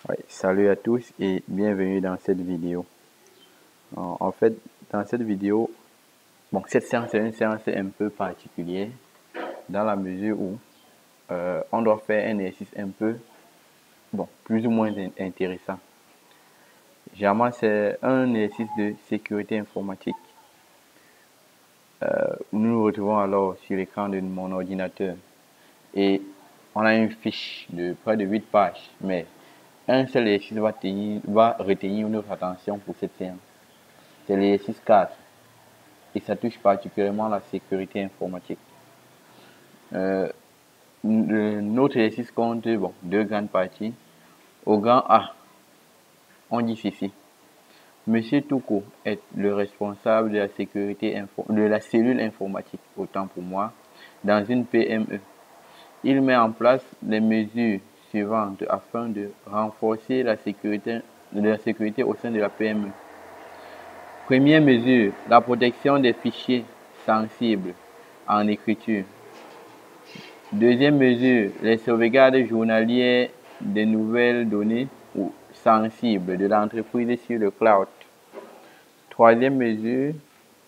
Ouais, salut à tous et bienvenue dans cette vidéo. En fait, dans cette vidéo, cette séance est une séance un peu particulière dans la mesure où on doit faire un exercice un peu, plus ou moins intéressant. Généralement, c'est un exercice de sécurité informatique. Nous nous retrouvons alors sur l'écran de mon ordinateur et on a une fiche de près de 8 pages, mais un seul exercice va retenir notre attention pour cette séance. C'est l'exercice 4 et ça touche particulièrement la sécurité informatique. Notre exercice compte deux grandes parties. Au grand A, on dit ceci. Monsieur Touko est le responsable de la sécurité de la cellule informatique, autant pour moi, dans une PME. Il met en place les mesures suivantes afin de renforcer la sécurité au sein de la PME. Première mesure, la protection des fichiers sensibles en écriture. Deuxième mesure, les sauvegardes journalières des nouvelles données ou sensibles de l'entreprise sur le cloud. Troisième mesure,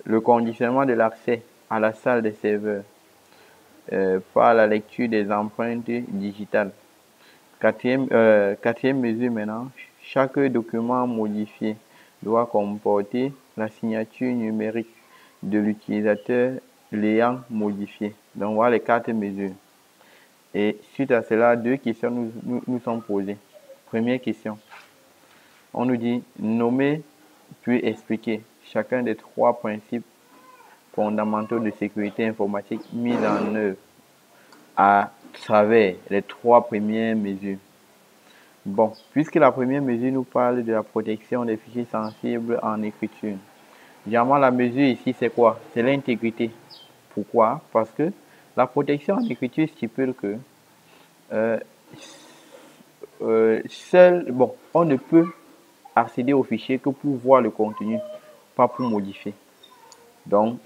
le conditionnement de l'accès à la salle des serveurs par la lecture des empreintes digitales. Quatrième mesure maintenant, chaque document modifié doit comporter la signature numérique de l'utilisateur l'ayant modifié. Donc voilà les 4 mesures. Et suite à cela, 2 questions nous sont posées. Première question, on nous dit nommer puis expliquer chacun des 3 principes fondamentaux de sécurité informatique mis en œuvre à travers les 3 premières mesures. Puisque la première mesure nous parle de la protection des fichiers sensibles en écriture. Généralement, la mesure ici, c'est quoi? C'est l'intégrité. Pourquoi? Parce que la protection en écriture stipule que on ne peut accéder au fichier que pour voir le contenu, pas pour modifier. Donc,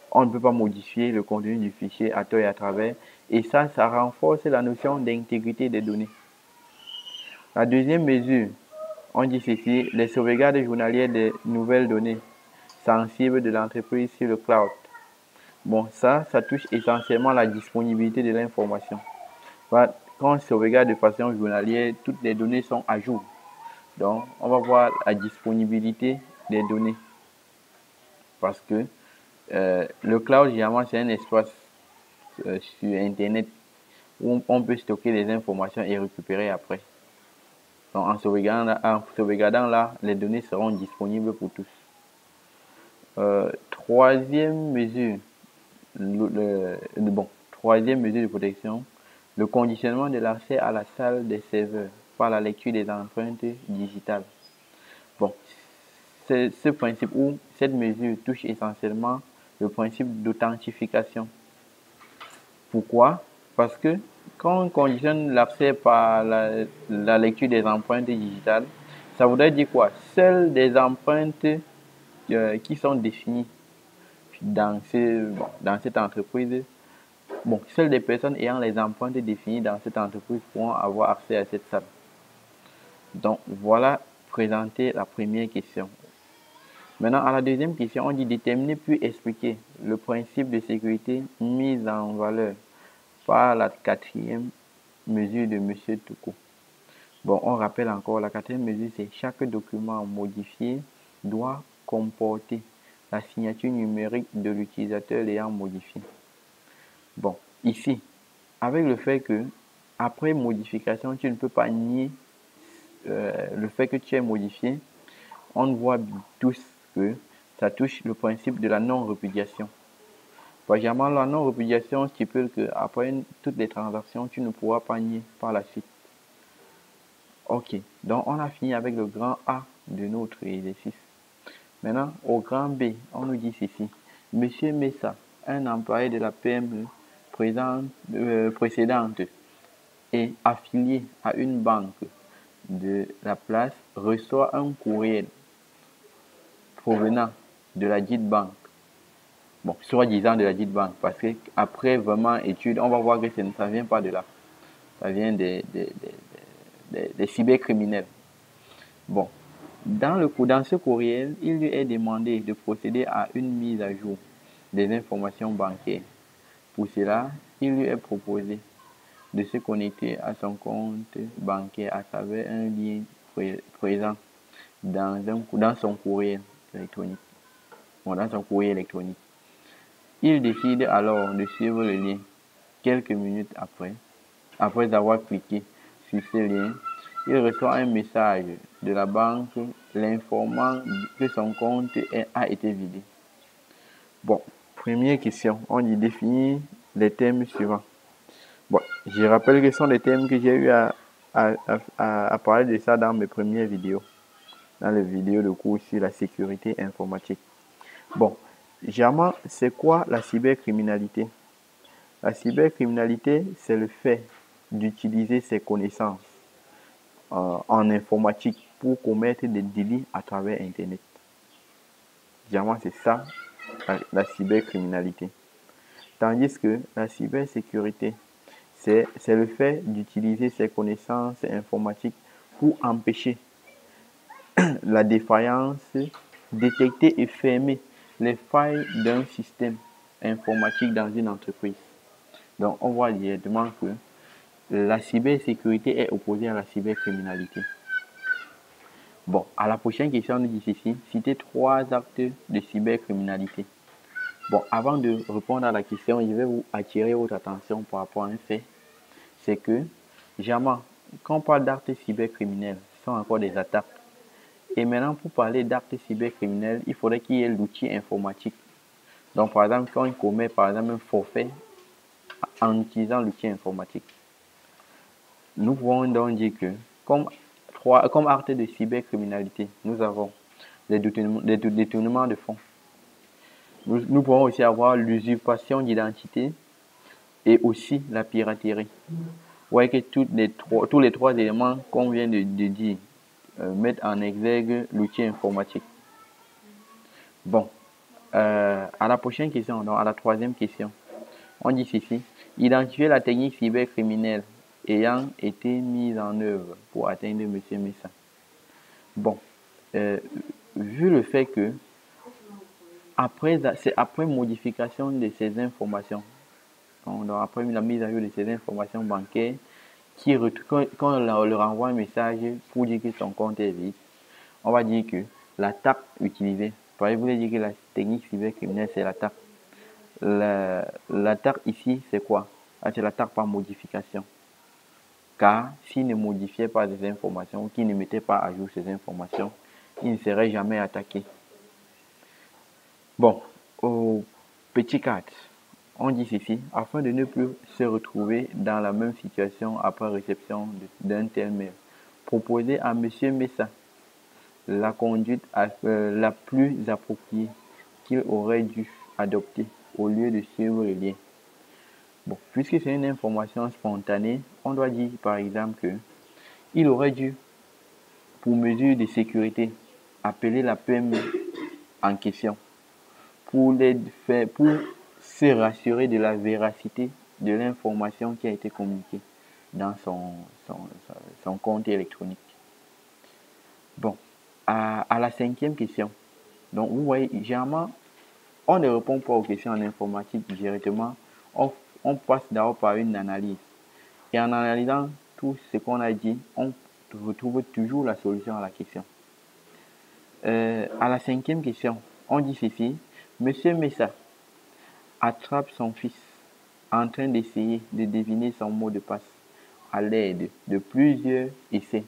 on ne peut pas modifier le contenu du fichier à tort et à travers. Et ça renforce la notion d'intégrité des données. La deuxième mesure, on dit ceci, les sauvegardes journalières des nouvelles données sensibles de l'entreprise sur le cloud. Ça touche essentiellement la disponibilité de l'information. Quand on sauvegarde de façon journalière, toutes les données sont à jour. Donc, on va voir la disponibilité des données. Parce que le cloud, généralement, c'est un espace sur Internet où on peut stocker les informations et récupérer après. Donc, en sauvegardant là, les données seront disponibles pour tous. Troisième mesure, troisième mesure de protection, le conditionnement de l'accès à la salle des serveurs par la lecture des empreintes digitales. C'est ce principe où cette mesure touche essentiellement le principe d'authentification. Pourquoi? Parce que quand on conditionne l'accès par la lecture des empreintes digitales, ça voudrait dire quoi? Seules des empreintes qui sont définies dans cette entreprise, seules des personnes ayant les empreintes définies dans cette entreprise pourront avoir accès à cette salle. Donc, voilà présenter la première question. Maintenant, à la deuxième question, on dit déterminer puis expliquer le principe de sécurité mis en valeur par la quatrième mesure de M. Touko. On rappelle encore, la quatrième mesure, c'est chaque document modifié doit comporter la signature numérique de l'utilisateur l'ayant modifié. Ici, avec le fait que, après modification, tu ne peux pas nier le fait que tu aies modifié, on voit tous que ça touche le principe de la non-répudiation. Par exemple, la non-répudiation stipule que après toutes les transactions, tu ne pourras pas nier par la suite. Ok, donc on a fini avec le grand A de notre exercice. Maintenant, au grand B, on nous dit ceci. Monsieur Messa, un employé de la PME précédente et affilié à une banque de la place, reçoit un courriel provenant de la dite banque. Soi-disant de la dite banque, parce qu'après vraiment étude, on va voir que ça ne vient pas de là. Ça vient des des cybercriminels. Bon, dans ce courriel, il lui est demandé de procéder à une mise à jour des informations bancaires. Pour cela, il lui est proposé de se connecter à son compte bancaire à travers un lien présent dans son courriel électronique. Dans son courrier électronique. Il décide alors de suivre le lien. Quelques minutes après avoir cliqué sur ce lien, il reçoit un message de la banque l'informant que son compte a été vidé. Bon, première question, on y définit les thèmes suivants. Bon, je rappelle que ce sont des thèmes que j'ai eu à parler de ça dans mes premières vidéos, dans les vidéos de cours sur la sécurité informatique. Bon, généralement, c'est quoi la cybercriminalité? La cybercriminalité, c'est le fait d'utiliser ses connaissances en informatique pour commettre des délits à travers Internet. Généralement, c'est ça, la cybercriminalité. Tandis que la cybersécurité, c'est le fait d'utiliser ses connaissances informatiques pour empêcher la défaillance, détecter et fermer les failles d'un système informatique dans une entreprise. Donc, on voit directement que la cybersécurité est opposée à la cybercriminalité. Bon, à la prochaine question, on nous dit ceci, citez 3 actes de cybercriminalité. Bon, avant de répondre à la question, je vais vous attirer votre attention par rapport à un fait. C'est que, généralement, quand on parle d'actes cybercriminels, ce sont encore des attaques. Et maintenant, pour parler d'actes cybercriminels, il faudrait qu'il y ait l'outil informatique. Donc, par exemple, quand on commet par exemple un forfait en utilisant l'outil informatique, nous pouvons donc dire que, comme acte de cybercriminalité, nous avons les détournements de fonds. Nous pouvons aussi avoir l'usurpation d'identité et aussi la piraterie. Vous voyez que tous les 3 éléments qu'on vient de dire mettent en exergue l'outil informatique. Bon, à la prochaine question, donc à la 3e question, on dit ceci, identifier la technique cybercriminelle ayant été mise en œuvre pour atteindre M. Messa. Bon, vu le fait que c'est après modification de ces informations, donc après la mise à jour de ces informations bancaires, quand on leur envoie un message pour dire que son compte est vide, on va dire que l'attaque utilisée, vous voulez dire que la technique cybercriminelle, c'est l'attaque. L'attaque ici, c'est quoi? C'est l'attaque par modification. Car s'il ne modifiait pas ces informations, ou qu'il ne mettait pas à jour ces informations, il ne serait jamais attaqué. Bon, au petit 4, on dit ceci, afin de ne plus se retrouver dans la même situation après réception d'un tel mail. Proposez à M. Messa la conduite la plus appropriée qu'il aurait dû adopter au lieu de suivre le lien. Bon, puisque c'est une information spontanée, on doit dire par exemple que il aurait dû, pour mesure de sécurité, appeler la PME en question pour se rassurer de la véracité de l'information qui a été communiquée dans son compte électronique. Bon, à la 5e question. Donc, vous voyez, généralement, on ne répond pas aux questions en informatique directement. On passe d'abord par une analyse. Et en analysant tout ce qu'on a dit, on retrouve toujours la solution à la question. À la 5e question, on dit ceci. Monsieur Messa attrape son fils en train d'essayer de deviner son mot de passe à l'aide de plusieurs essais.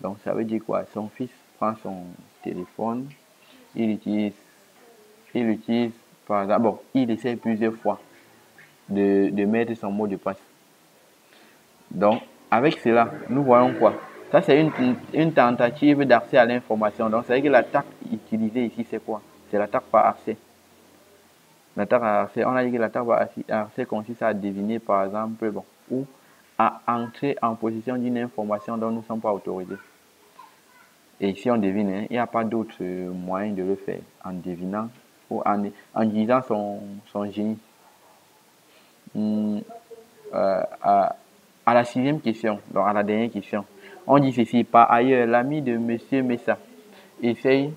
Donc, ça veut dire quoi? Son fils prend son téléphone, il utilise par exemple, il essaie plusieurs fois de mettre son mot de passe. Donc, avec cela, nous voyons quoi? Ça, c'est une tentative d'accès à l'information. Donc, ça veut dire que l'attaque utilisée ici, c'est quoi? C'est l'attaque par accès. L'attaque par accès, on a dit que l'attaque par accès consiste à deviner, par exemple, ou à entrer en possession d'une information dont nous ne sommes pas autorisés. Et si on devine, il n'y a pas d'autre moyen de le faire en devinant ou en utilisant son génie. À la 6e question, donc à la dernière question, On dit ceci: par ailleurs, l'ami de Monsieur Messa essaye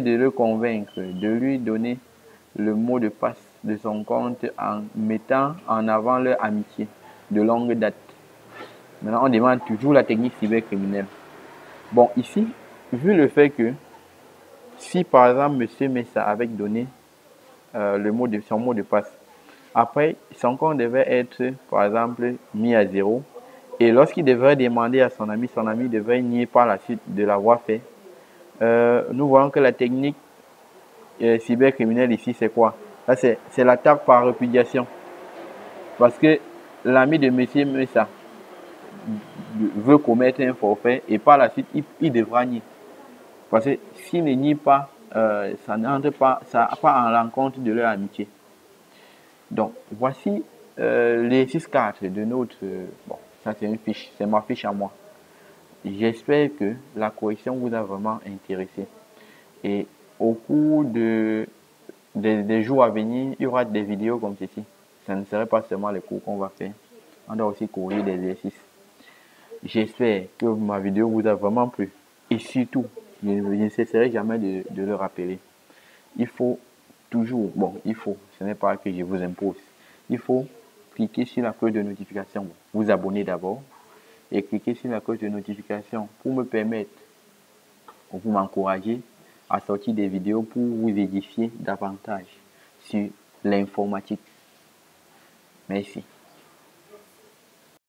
de le convaincre de lui donner le mot de passe de son compte en mettant en avant leur amitié de longue date. Maintenant, on demande toujours la technique cybercriminelle. Bon, ici, vu le fait que si par exemple Monsieur Messa avait donné son mot de passe, après son compte devait être par exemple mis à zéro, et lorsqu'il devrait demander à son ami devrait nier par la suite de l'avoir fait. Nous voyons que la technique cybercriminelle ici, c'est quoi? Là, c'est l'attaque par répudiation. Parce que l'ami de Monsieur Messa veut commettre un forfait et par la suite, il devra nier. Parce que s'il ne nie pas, ça n'entre pas, ça pas en l'encontre de leur amitié. Donc, voici les 6 cartes de notre... bon, ça c'est une fiche, c'est ma fiche à moi. J'espère que la correction vous a vraiment intéressé. Et au cours des jours à venir, il y aura des vidéos comme ceci. Ça ne serait pas seulement les cours qu'on va faire. On doit aussi corriger des exercices. J'espère que ma vidéo vous a vraiment plu. Et surtout, je ne cesserai jamais de le rappeler. Il faut toujours, ce n'est pas que je vous impose. Il faut cliquer sur la cloche de notification. Vous abonner d'abord. Et cliquer sur la cloche de notification pour me permettre, ou pour m'encourager à sortir des vidéos pour vous édifier davantage sur l'informatique. Merci.